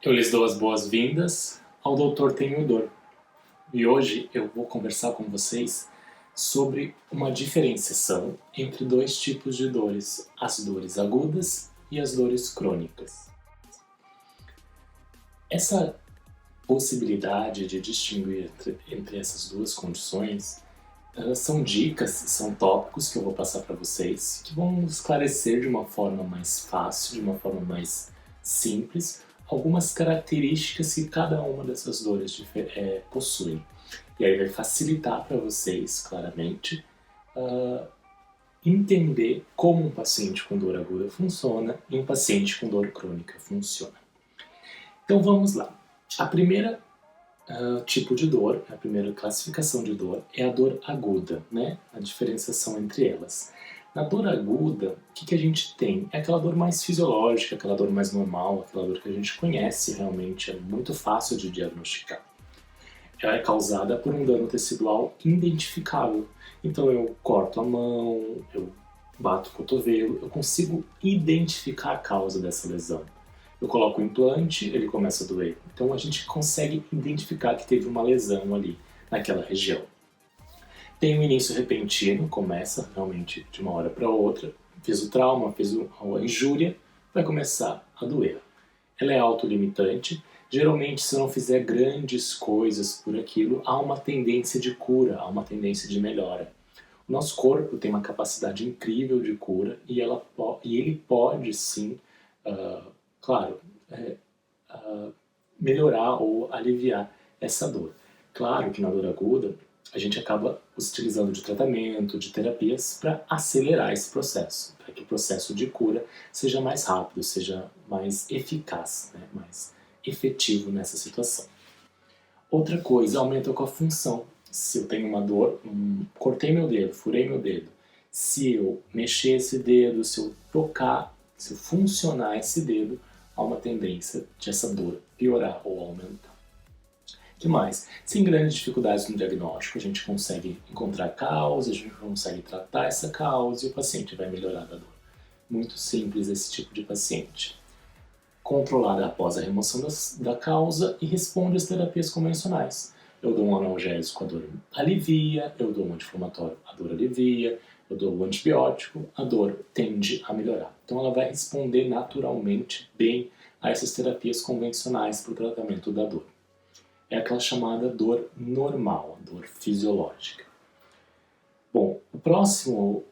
Eu lhes dou as boas-vindas ao Doutor Tenho Dor. E hoje eu vou conversar com vocês sobre uma diferenciação entre dois tipos de dores, as dores agudas e as dores crônicas. Essa possibilidade de distinguir entre essas duas condições são dicas, são tópicos que eu vou passar para vocês, que vão esclarecer de uma forma mais fácil, de uma forma mais simples, algumas características que cada uma dessas dores possui. E aí vai facilitar para vocês, claramente, entender como um paciente com dor aguda funciona e um paciente com dor crônica funciona. Então vamos lá. A primeira tipo de dor, a primeira classificação de dor é a dor aguda, né? A diferenciação entre elas. Na dor aguda, o que a gente tem? É aquela dor mais fisiológica, aquela dor mais normal, aquela dor que a gente conhece realmente, é muito fácil de diagnosticar. Ela é causada por um dano tecidual identificável. Então eu corto a mão, eu bato o cotovelo, eu consigo identificar a causa dessa lesão. Eu coloco o implante, ele começa a doer. Então a gente consegue identificar que teve uma lesão ali, naquela região. Tem um início repentino, começa realmente de uma hora para outra. Fiz o trauma, fiz a injúria, vai começar a doer. Ela é autolimitante. Geralmente, se eu não fizer grandes coisas por aquilo, há uma tendência de cura, há uma tendência de melhora. O nosso corpo tem uma capacidade incrível de cura e ele pode sim, melhorar ou aliviar essa dor. Claro que na dor aguda, a gente acaba utilizando de tratamento, de terapias para acelerar esse processo, para que o processo de cura seja mais rápido, seja mais eficaz, né? Mais efetivo nessa situação. Outra coisa, aumenta com a função. Se eu tenho uma dor, cortei meu dedo, furei meu dedo, se eu mexer esse dedo, se eu tocar, se eu funcionar esse dedo, há uma tendência de essa dor piorar ou aumentar. O que mais? Sem grandes dificuldades no diagnóstico, a gente consegue encontrar a causa, a gente consegue tratar essa causa e o paciente vai melhorar da dor. Muito simples esse tipo de paciente. Controlada após a remoção da causa e responde às terapias convencionais. Eu dou um analgésico, a dor alivia, eu dou um anti-inflamatório, a dor alivia, eu dou um antibiótico, a dor tende a melhorar. Então ela vai responder naturalmente bem a essas terapias convencionais para o tratamento da dor. É aquela chamada dor normal, a dor fisiológica. Bom, o próximo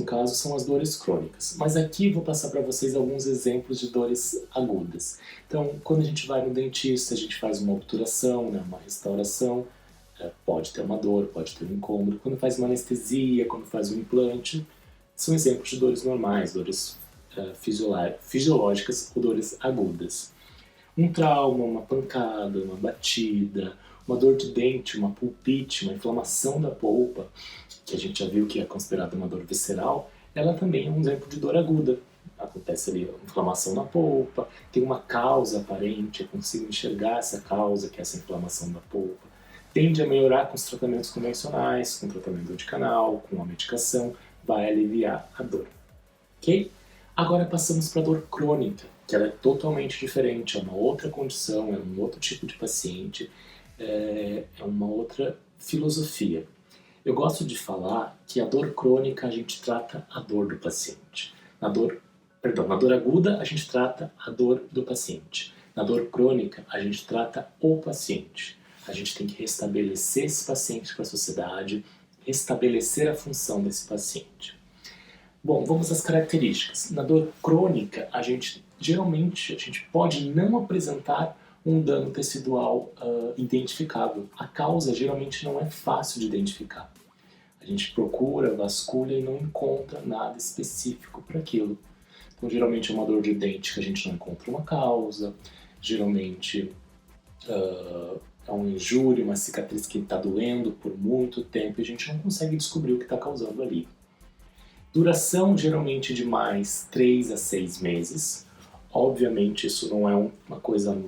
caso são as dores crônicas, mas aqui vou passar para vocês alguns exemplos de dores agudas. Então, quando a gente vai no dentista, a gente faz uma obturação, né, uma restauração, pode ter uma dor, pode ter um incômodo. Quando faz uma anestesia, quando faz um implante, são exemplos de dores normais, dores fisiológicas ou dores agudas. Um trauma, uma pancada, uma batida, uma dor de dente, uma pulpite, uma inflamação da polpa, que a gente já viu que é considerada uma dor visceral, ela também é um exemplo de dor aguda. Acontece ali inflamação na polpa, tem uma causa aparente, eu consigo enxergar essa causa, que é essa inflamação da polpa. Tende a melhorar com os tratamentos convencionais, com tratamento de canal, com a medicação, vai aliviar a dor. Ok? Agora passamos para a dor crônica, que ela é totalmente diferente, é uma outra condição, é um outro tipo de paciente, é uma outra filosofia. Eu gosto de falar que a dor crônica a gente trata a dor do paciente. Na dor aguda a gente trata a dor do paciente. Na dor crônica a gente trata o paciente. A gente tem que restabelecer esse paciente para a sociedade, restabelecer a função desse paciente. Bom, vamos às características. Na dor crônica, geralmente a gente pode não apresentar um dano tecidual identificável. A causa geralmente não é fácil de identificar. A gente procura, vasculha e não encontra nada específico para aquilo. Então, geralmente é uma dor de dente que a gente não encontra uma causa. Geralmente é uma injúria, uma cicatriz que está doendo por muito tempo e a gente não consegue descobrir o que está causando ali. Duração geralmente de mais 3 a 6 meses. Obviamente isso não é uma coisa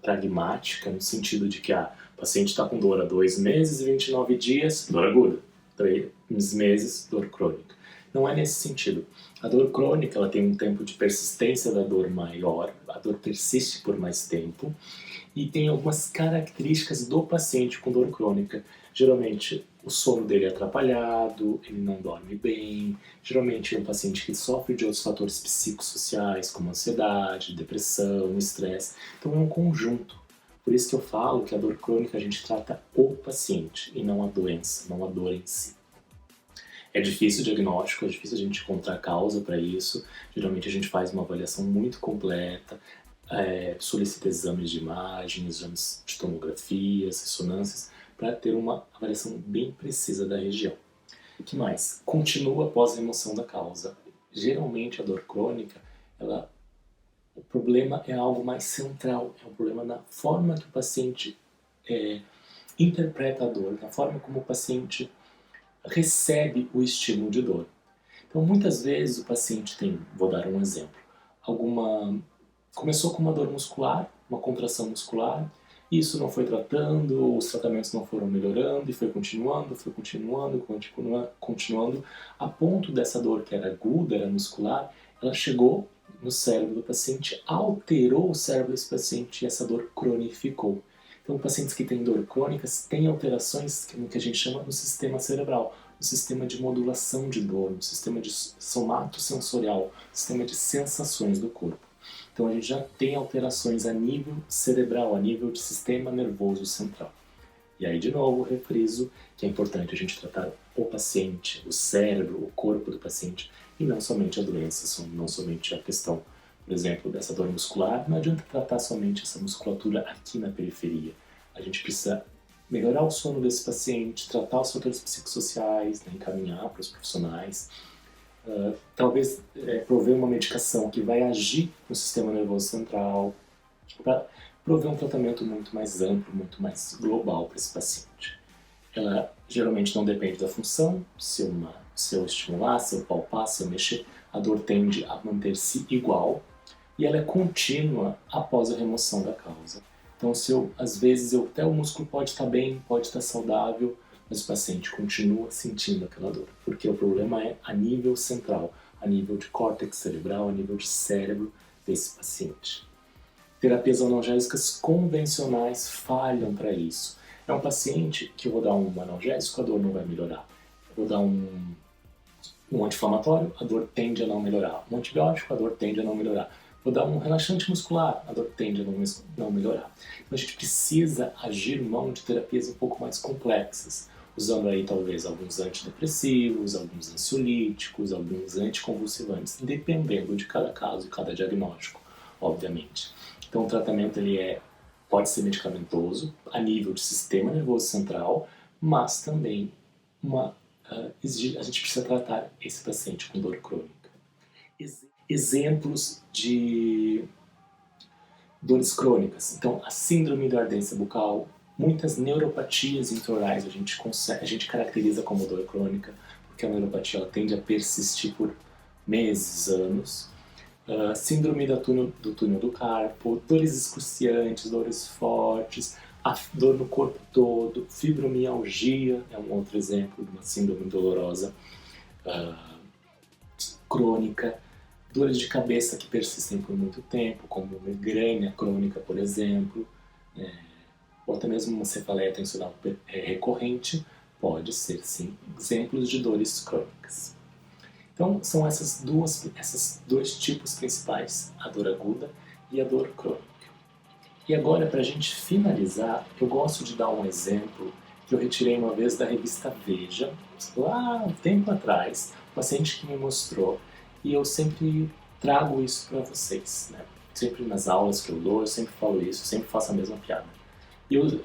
pragmática, no sentido de que o paciente está com dor há 2 meses e 29 dias, dor aguda, 3 meses, dor crônica. Não é nesse sentido. A dor crônica, ela tem um tempo de persistência da dor maior, a dor persiste por mais tempo, e tem algumas características do paciente com dor crônica. Geralmente, o sono dele é atrapalhado, ele não dorme bem. Geralmente, é um paciente que sofre de outros fatores psicossociais, como ansiedade, depressão, estresse. Então, é um conjunto. Por isso que eu falo que a dor crônica a gente trata o paciente e não a doença, não a dor em si. É difícil o diagnóstico, é difícil a gente encontrar causa para isso. Geralmente a gente faz uma avaliação muito completa, solicita exames de imagem, exames de tomografias, ressonâncias, para ter uma avaliação bem precisa da região. O que mais? Continua após a remoção da causa. Geralmente a dor crônica, o problema é algo mais central, é um problema na forma que o paciente interpreta a dor, na forma como o paciente recebe o estímulo de dor. Então, muitas vezes o paciente tem, vou dar um exemplo, começou com uma dor muscular, uma contração muscular, e isso não foi tratando, os tratamentos não foram melhorando, e foi continuando, a ponto dessa dor que era aguda, era muscular, ela chegou no cérebro do paciente, alterou o cérebro desse paciente e essa dor cronificou. Então, pacientes que têm dor crônicas têm alterações que a gente chama no sistema cerebral, no sistema de modulação de dor, no sistema de somatosensorial, no sistema de sensações do corpo. Então, a gente já tem alterações a nível cerebral, a nível de sistema nervoso central. E aí, de novo, refriso que é importante a gente tratar o paciente, o cérebro, o corpo do paciente, e não somente a doença, não somente a questão, por exemplo, dessa dor muscular. Não adianta tratar somente essa musculatura aqui na periferia. A gente precisa melhorar o sono desse paciente, tratar os fatores psicossociais, né, encaminhar para os profissionais, talvez prover uma medicação que vai agir no sistema nervoso central, para prover um tratamento muito mais amplo, muito mais global para esse paciente. Ela geralmente não depende da função, se eu estimular, se eu palpar, se eu mexer, a dor tende a manter-se igual, e ela é contínua após a remoção da causa. Então, às vezes, até o músculo pode estar bem, pode estar saudável, mas o paciente continua sentindo aquela dor, porque o problema é a nível central, a nível de córtex cerebral, a nível de cérebro desse paciente. Terapias analgésicas convencionais falham para isso. É um paciente que eu vou dar um analgésico, a dor não vai melhorar. Eu vou dar um anti-inflamatório, a dor tende a não melhorar. Um antibiótico, a dor tende a não melhorar. Vou dar um relaxante muscular, a dor tende a não melhorar. Então a gente precisa agir mão de terapias um pouco mais complexas, usando aí talvez alguns antidepressivos, alguns ansiolíticos, alguns anticonvulsivantes, dependendo de cada caso e cada diagnóstico, obviamente. Então o tratamento pode ser medicamentoso a nível de sistema nervoso central, mas também a gente precisa tratar esse paciente com dor crônica. Exemplos de dores crônicas. Então, a síndrome da ardência bucal, muitas neuropatias intraorais a gente caracteriza como dor crônica, porque a neuropatia ela tende a persistir por meses, anos. Síndrome do túnel do carpo, dores excruciantes, dores fortes, a dor no corpo todo, fibromialgia é um outro exemplo de uma síndrome dolorosa crônica, dores de cabeça que persistem por muito tempo, como migrânia crônica, por exemplo, ou até mesmo uma cefaleia tensional recorrente, pode ser, sim, exemplos de dores crônicas. Então, são esses dois tipos principais, a dor aguda e a dor crônica. E agora, para a gente finalizar, eu gosto de dar um exemplo que eu retirei uma vez da revista Veja, lá um tempo atrás, um paciente que me mostrou, e eu sempre trago isso para vocês, né? Sempre nas aulas que eu dou, eu sempre falo isso, sempre faço a mesma piada.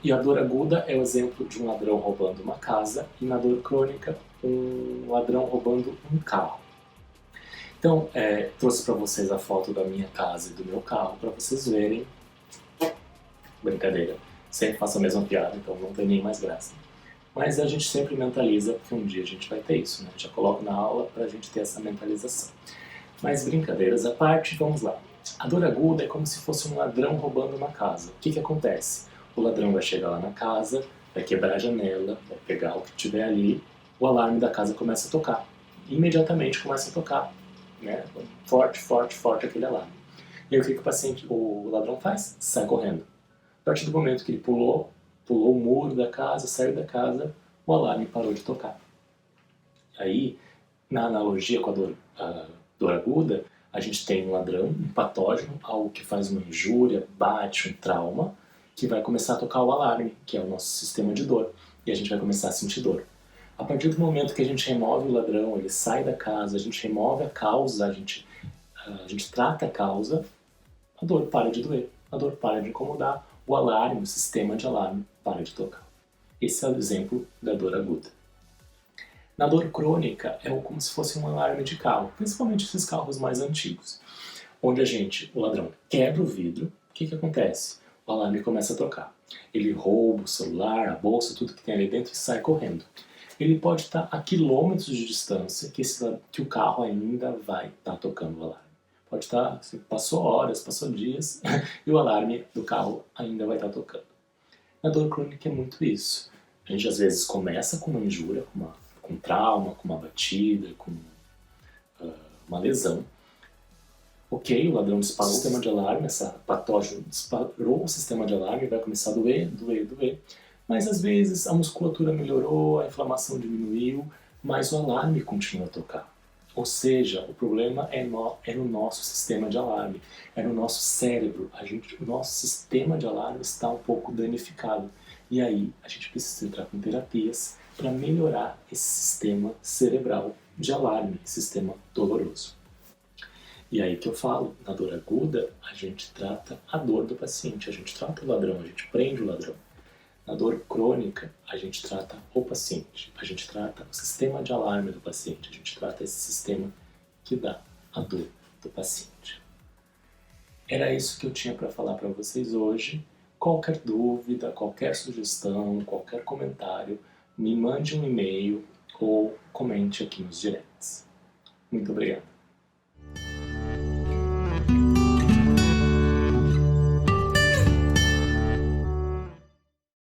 E a dor aguda é o exemplo de um ladrão roubando uma casa, e na dor crônica, um ladrão roubando um carro. Então, trouxe para vocês a foto da minha casa e do meu carro para vocês verem. Brincadeira, sempre faço a mesma piada, então não tem nem mais graça. Mas a gente sempre mentaliza que um dia a gente vai ter isso, né? Já coloco na aula para a gente ter essa mentalização. Mas brincadeiras à parte, vamos lá. A dor aguda é como se fosse um ladrão roubando uma casa. O que acontece? O ladrão vai chegar lá na casa, vai quebrar a janela, vai pegar o que tiver ali, o alarme da casa começa a tocar. Imediatamente começa a tocar né? Forte, forte, forte aquele alarme. E aí o que o paciente, o ladrão faz? Sai correndo. A partir do momento que ele pulou o muro da casa, saiu da casa, o alarme parou de tocar. Aí, na analogia com a dor aguda, a gente tem um ladrão, um patógeno, algo que faz uma injúria, bate, um trauma, que vai começar a tocar o alarme, que é o nosso sistema de dor, e a gente vai começar a sentir dor. A partir do momento que a gente remove o ladrão, ele sai da casa, a gente remove a causa, a gente trata a causa, a dor para de doer, a dor para de incomodar, o alarme, o sistema de alarme para de tocar. Esse é o exemplo da dor aguda. Na dor crônica, é como se fosse um alarme de carro, principalmente esses carros mais antigos, onde o ladrão quebra o vidro, o que acontece? O alarme começa a tocar. Ele rouba o celular, a bolsa, tudo que tem ali dentro e sai correndo. Ele pode estar a quilômetros de distância que o carro ainda vai estar tocando o alarme. Pode estar, passou horas, passou dias, e o alarme do carro ainda vai estar tocando. Na dor crônica é muito isso. A gente às vezes começa com uma injúria, com trauma, com uma batida, com uma lesão. Ok, o ladrão disparou o sistema de alarme, essa patógeno disparou o sistema de alarme, vai começar a doer, doer, doer. Mas às vezes a musculatura melhorou, a inflamação diminuiu, mas o alarme continua a tocar. Ou seja, o problema é no nosso sistema de alarme, é no nosso cérebro. O nosso sistema de alarme está um pouco danificado. E aí a gente precisa entrar com terapias para melhorar esse sistema cerebral de alarme, sistema doloroso. E aí que eu falo, na dor aguda, a gente trata a dor do paciente, a gente trata o ladrão, a gente prende o ladrão. Na dor crônica, a gente trata o paciente, a gente trata o sistema de alarme do paciente, a gente trata esse sistema que dá a dor do paciente. Era isso que eu tinha para falar para vocês hoje. Qualquer dúvida, qualquer sugestão, qualquer comentário, me mande um e-mail ou comente aqui nos directs. Muito obrigado.